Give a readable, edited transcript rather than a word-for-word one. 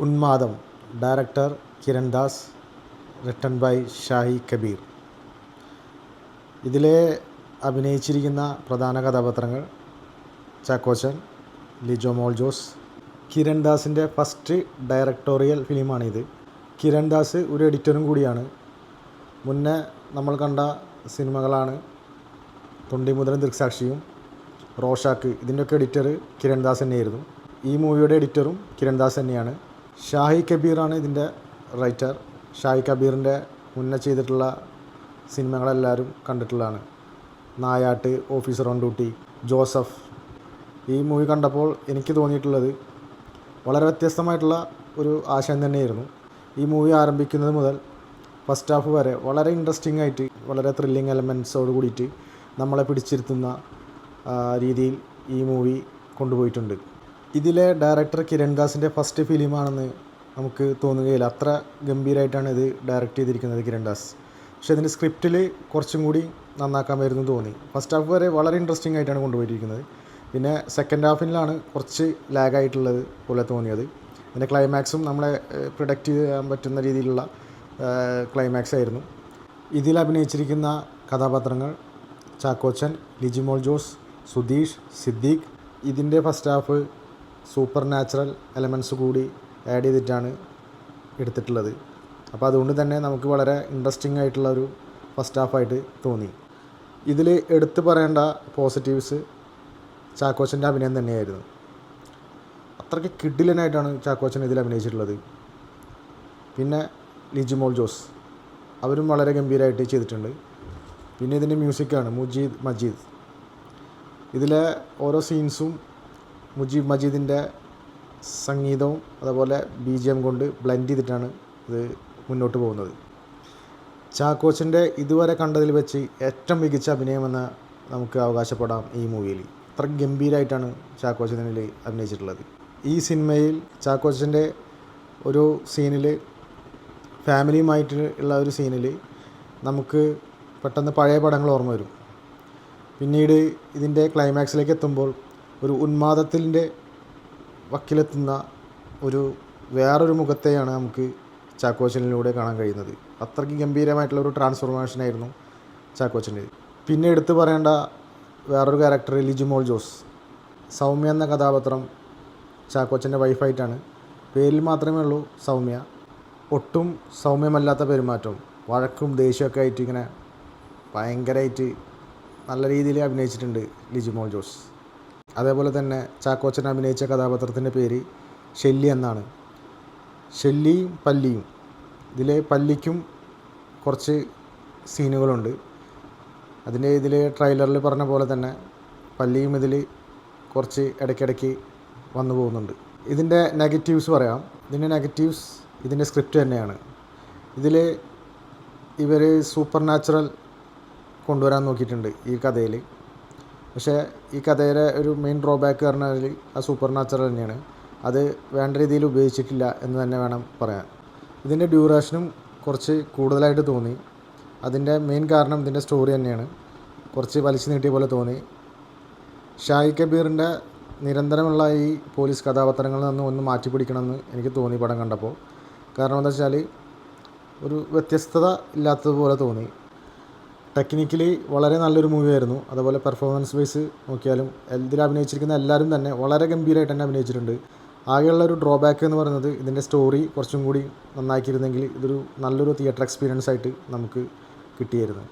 ഉന്മാദം. Director Kiran Das. Written by Shahi Kabir. ഇതിലെ അഭിനയിച്ചിരിക്കുന്ന പ്രധാന കഥാപാത്രങ്ങൾ ചാക്കോച്ചൻ, ലിജോ മോൾ ജോസ്. കിരൺ ദാസിൻ്റെ ഫസ്റ്റ് ഡയറക്ടോറിയൽ ഫിലിമാണിത്. കിരൺ ദാസ് ഒരു എഡിറ്ററും കൂടിയാണ്. മുന്നേ നമ്മൾ കണ്ട സിനിമകളാണ് തൊണ്ടിമുതലും ദൃക്സാക്ഷിയും, റോഷാക്ക്. ഇതിൻ്റെയൊക്കെ എഡിറ്റർ കിരൺ ദാസ് തന്നെയായിരുന്നു. ഈ മൂവിയുടെ എഡിറ്ററും കിരൺ ദാസ് തന്നെയാണ്. ഷാഹി കബീറാണ് ഇതിൻ്റെ റൈറ്റർ. ഷാഹി കബീറിൻ്റെ മുന്നേ ചെയ്തിട്ടുള്ള സിനിമകളെല്ലാവരും കണ്ടിട്ടുള്ളതാണ്. നായാട്ട്, ഓഫീസർ ഓൺ ഡ്യൂട്ടി, ജോസഫ്. ഈ മൂവി കണ്ടപ്പോൾ എനിക്ക് തോന്നിയിട്ടുള്ളത് വളരെ വ്യത്യസ്തമായിട്ടുള്ള ഒരു ആശയം തന്നെയായിരുന്നു. ഈ മൂവി ആരംഭിക്കുന്നത് മുതൽ ഫസ്റ്റ് ഹാഫ് വരെ വളരെ ഇൻട്രസ്റ്റിംഗ് ആയിട്ട്, വളരെ ത്രില്ലിങ് എലമെൻറ്റ്സോട് കൂടിയിട്ട് നമ്മളെ പിടിച്ചിരുത്തുന്ന രീതിയിൽ ഈ മൂവി കൊണ്ടുപോയിട്ടുണ്ട്. ഇതിലെ ഡയറക്ടർ കിരൺ ദാസിൻ്റെ ഫസ്റ്റ് ഫിലിമാണെന്ന് നമുക്ക് തോന്നുകയില്ല. അത്ര ഗംഭീരമായിട്ടാണ് ഇത് ഡയറക്റ്റ് ചെയ്തിരിക്കുന്നത് കിരൺ ദാസ്. പക്ഷേ ഇതിൻ്റെ സ്ക്രിപ്റ്റിൽ കുറച്ചും കൂടി നന്നാക്കാമായിരുന്നു തോന്നി. ഫസ്റ്റ് ഹാഫ് വരെ വളരെ ഇൻട്രസ്റ്റിംഗ് ആയിട്ടാണ് കൊണ്ടുപോയിരിക്കുന്നത്. പിന്നെ സെക്കൻഡ് ഹാഫിലാണ് കുറച്ച് ലാഗായിട്ടുള്ളത് പോലെ തോന്നിയത്. ഇതിൻ്റെ ക്ലൈമാക്സും നമ്മളെ പ്രൊഡക്റ്റ് ചെയ്യാൻ പറ്റുന്ന രീതിയിലുള്ള ക്ലൈമാക്സ് ആയിരുന്നു. ഇതിൽ അഭിനയിച്ചിരിക്കുന്ന കഥാപാത്രങ്ങൾ ചാക്കോച്ചൻ, ലിജിമോൾ ജോസ്, സുധീഷ്, സിദ്ദീഖ്. ഇതിൻ്റെ first half super natural elements കൂടി ആഡ് ചെയ്തിട്ടാണ് എടുത്തിട്ടുള്ളത്. അപ്പോൾ അതുകൊണ്ട് തന്നെ നമുക്ക് വളരെ ഇൻട്രസ്റ്റിംഗ് ആയിട്ടുള്ള ഒരു ഫസ്റ്റ് ഹാഫായിട്ട് തോന്നി. ഇതിൽ എടുത്തു പറയേണ്ട പോസിറ്റീവ്സ് ചാക്കോച്ചൻ്റെ അഭിനയം തന്നെയായിരുന്നു. അത്രയ്ക്ക് കിഡിലനായിട്ടാണ് ചാക്കോച്ചൻ ഇതിൽ അഭിനയിച്ചിട്ടുള്ളത്. പിന്നെ ലിജിമോൾ ജോസ്, അവരും വളരെ ഗംഭീരമായിട്ട് ചെയ്തിട്ടുണ്ട്. പിന്നെ ഇതിൻ്റെ മ്യൂസിക്കാണ് മുജീബ് മജീദ്. ഇതിലെ ഓരോ സീൻസും മുജീബ് മജീദിൻ്റെ സംഗീതവും അതുപോലെ BGM കൊണ്ട് ബ്ലെൻഡ് ചെയ്തിട്ടാണ് ഇത് മുന്നോട്ട് പോകുന്നത്. ചാക്കോച്ചൻ്റെ ഇതുവരെ കണ്ടതിൽ വെച്ച് ഏറ്റവും മികച്ച അഭിനയമെന്ന് നമുക്ക് അവകാശപ്പെടാം ഈ മൂവിയിൽ. അത്ര ഗംഭീരമായിട്ടാണ് ചാക്കോച്ചൻ ഇതിൽ അഭിനയിച്ചിട്ടുള്ളത്. ഈ സിനിമയിൽ ചാക്കോച്ചൻ്റെ ഒരു സീനിൽ, ഫാമിലിയുമായിട്ട് ഉള്ള ഒരു സീനിൽ നമുക്ക് പെട്ടെന്ന് പഴയ പടങ്ങൾ ഓർമ്മ വരും. പിന്നീട് ഇതിൻ്റെ ക്ലൈമാക്സിലേക്ക് എത്തുമ്പോൾ ഒരു ഉന്മാദത്തിൻ്റെ വക്കിലെത്തുന്ന വേറൊരു മുഖത്തെയാണ് നമുക്ക് ചാക്കോച്ചനിലൂടെ കാണാൻ കഴിയുന്നത്. അത്രയ്ക്ക് ഗംഭീരമായിട്ടുള്ള ഒരു ട്രാൻസ്ഫോർമേഷനായിരുന്നു ചാക്കോച്ചൻ്റെ. പിന്നെ എടുത്തു പറയേണ്ട വേറൊരു ക്യാരക്ടർ ലിജിമോൾ ജോസ്. സൗമ്യ എന്ന കഥാപാത്രം ചാക്കോച്ചൻ്റെ വൈഫായിട്ടാണ്. പേരിൽ മാത്രമേ ഉള്ളൂ സൗമ്യ. ഒട്ടും സൗമ്യമല്ലാത്ത പെരുമാറ്റവും വഴക്കും ദേഷ്യമൊക്കെ ആയിട്ട് ഇങ്ങനെ ഭയങ്കരമായിട്ട് നല്ല രീതിയിൽ അഭിനയിച്ചിട്ടുണ്ട് ലിജിമോൾ ജോസ്. അതേപോലെ തന്നെ ചാക്കോച്ചൻ അഭിനയിച്ച കഥാപാത്രത്തിൻ്റെ പേര് ഷെല്ലി എന്നാണ്. ഷെല്ലിയും പല്ലിയും. ഇതിലെ പല്ലിക്കും കുറച്ച് സീനുകളുണ്ട്. ഇതിലെ ട്രെയിലറിൽ പറഞ്ഞ പോലെ തന്നെ പല്ലിയും ഇതിൽ കുറച്ച് ഇടയ്ക്കിടയ്ക്ക് വന്നു പോകുന്നുണ്ട്. ഇതിൻ്റെ നെഗറ്റീവ്സ് പറയാം. ഇതിൻ്റെ സ്ക്രിപ്റ്റ് തന്നെയാണ്. ഇതിൽ ഇവർ സൂപ്പർ നാച്ചുറൽ കൊണ്ടുവരാൻ നോക്കിയിട്ടുണ്ട് ഈ കഥയിൽ. പക്ഷേ ഈ കഥയുടെ ഒരു മെയിൻ ഡ്രോബാക്ക് പറഞ്ഞാൽ ആ സൂപ്പർ നാച്ചുറൽ തന്നെയാണ്. അത് വേണ്ട രീതിയിൽ ഉപയോഗിച്ചിട്ടില്ല എന്ന് തന്നെ വേണം പറയാൻ. ഇതിൻ്റെ ഡ്യൂറേഷനും കുറച്ച് കൂടുതലായിട്ട് തോന്നി. അതിൻ്റെ മെയിൻ കാരണം ഇതിൻ്റെ സ്റ്റോറി തന്നെയാണ്. കുറച്ച് വലിച്ചു നീട്ടിയ പോലെ തോന്നി. ഷാഹി കബീറിൻ്റെ നിരന്തരമുള്ള ഈ പോലീസ് കഥാപാത്രങ്ങളിൽ നിന്ന് ഒന്ന് മാറ്റിപ്പിടിക്കണമെന്ന് എനിക്ക് തോന്നി പടം കണ്ടപ്പോൾ. കാരണം എന്താ വെച്ചാൽ ഒരു വ്യത്യസ്തത ഇല്ലാത്തതുപോലെ തോന്നി. ടെക്നിക്കലി വളരെ നല്ലൊരു മൂവിയായിരുന്നു. അതുപോലെ പെർഫോമൻസ് വൈസ് നോക്കിയാലും ഇതിൽ അഭിനയിച്ചിരിക്കുന്ന എല്ലാവരും തന്നെ വളരെ ഗംഭീരമായിട്ട് തന്നെ അഭിനയിച്ചിട്ടുണ്ട്. ആകെയുള്ള ഒരു ഡ്രോബാക്ക് എന്ന് പറയുന്നത് ഇതിൻ്റെ സ്റ്റോറി കുറച്ചും കൂടി നന്നാക്കിയിരുന്നെങ്കിൽ ഇതൊരു നല്ലൊരു തിയേറ്റർ എക്സ്പീരിയൻസ് ആയിട്ട് നമുക്ക് കിട്ടിയായിരുന്നു.